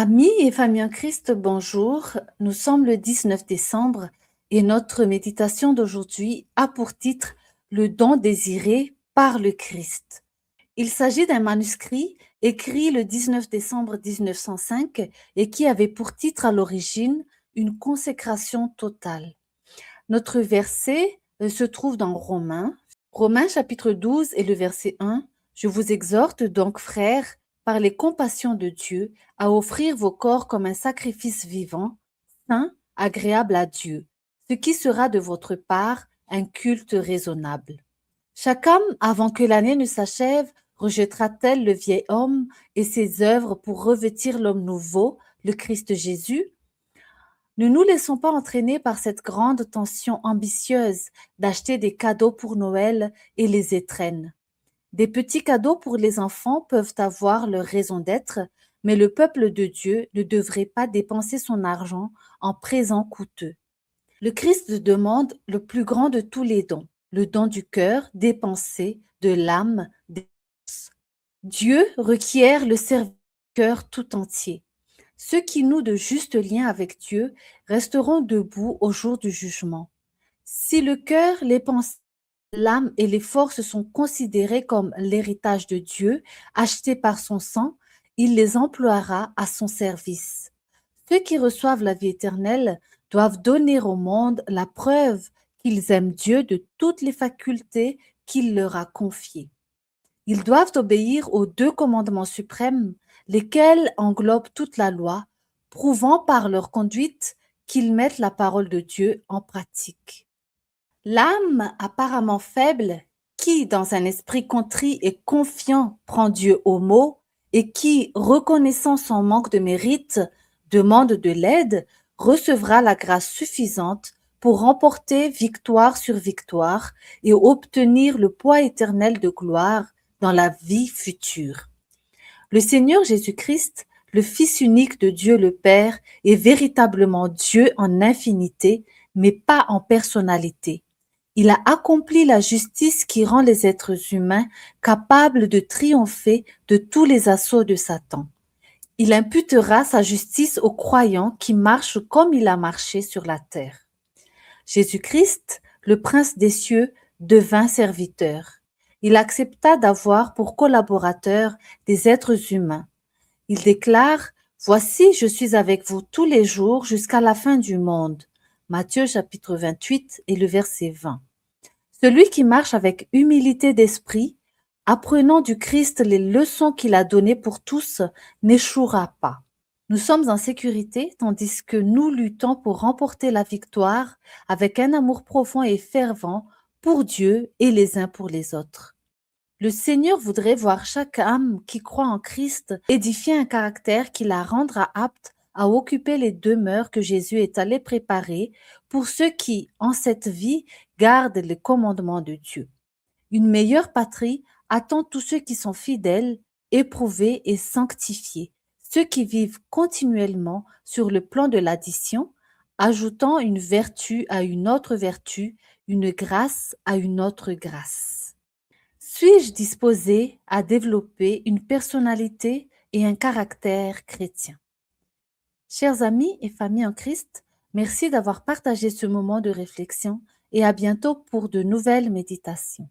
Amis et famille en Christ, bonjour. Nous sommes le 19 décembre et notre méditation d'aujourd'hui a pour titre Le don désiré par le Christ. Il s'agit d'un manuscrit écrit le 19 décembre 1905 et qui avait pour titre à l'origine Une consécration totale. Notre verset se trouve dans Romains chapitre 12 et le verset 1. Je vous exhorte donc, frères, par les compassions de Dieu, à offrir vos corps comme un sacrifice vivant, saint, agréable à Dieu, ce qui sera de votre part un culte raisonnable. Chaque âme, avant que l'année ne s'achève, rejettera-t-elle le vieil homme et ses œuvres pour revêtir l'homme nouveau, le Christ Jésus? Ne nous laissons pas entraîner par cette grande tension ambitieuse d'acheter des cadeaux pour Noël et les étrennes. Des petits cadeaux pour les enfants peuvent avoir leur raison d'être, mais le peuple de Dieu ne devrait pas dépenser son argent en présents coûteux. Le Christ demande le plus grand de tous les dons, le don du cœur, des pensées, de l'âme, des forces. Dieu requiert le serviteur tout entier. Ceux qui nouent de justes liens avec Dieu resteront debout au jour du jugement. Si le cœur, les pensées, l'âme et les forces sont considérés comme l'héritage de Dieu, acheté par son sang, il les emploiera à son service. Ceux qui reçoivent la vie éternelle doivent donner au monde la preuve qu'ils aiment Dieu de toutes les facultés qu'il leur a confiées. Ils doivent obéir aux 2 commandements suprêmes, lesquels englobent toute la loi, prouvant par leur conduite qu'ils mettent la parole de Dieu en pratique. L'âme apparemment faible, qui, dans un esprit contrit et confiant, prend Dieu au mot, et qui, reconnaissant son manque de mérite, demande de l'aide, recevra la grâce suffisante pour remporter victoire sur victoire et obtenir le poids éternel de gloire dans la vie future. Le Seigneur Jésus-Christ, le Fils unique de Dieu le Père, est véritablement Dieu en infinité, mais pas en personnalité. Il a accompli la justice qui rend les êtres humains capables de triompher de tous les assauts de Satan. Il imputera sa justice aux croyants qui marchent comme il a marché sur la terre. Jésus-Christ, le Prince des cieux, devint serviteur. Il accepta d'avoir pour collaborateurs des êtres humains. Il déclare « Voici, je suis avec vous tous les jours jusqu'à la fin du monde ». Matthieu chapitre 28 et le verset 20. Celui qui marche avec humilité d'esprit, apprenant du Christ les leçons qu'il a données pour tous, n'échouera pas. Nous sommes en sécurité tandis que nous luttons pour remporter la victoire avec un amour profond et fervent pour Dieu et les uns pour les autres. Le Seigneur voudrait voir chaque âme qui croit en Christ édifier un caractère qui la rendra apte à occuper les demeures que Jésus est allé préparer pour ceux qui, en cette vie, gardent les commandements de Dieu. Une meilleure patrie attend tous ceux qui sont fidèles, éprouvés et sanctifiés, ceux qui vivent continuellement sur le plan de l'addition, ajoutant une vertu à une autre vertu, une grâce à une autre grâce. Suis-je disposé à développer une personnalité et un caractère chrétien? Chers amis et familles en Christ, merci d'avoir partagé ce moment de réflexion et à bientôt pour de nouvelles méditations.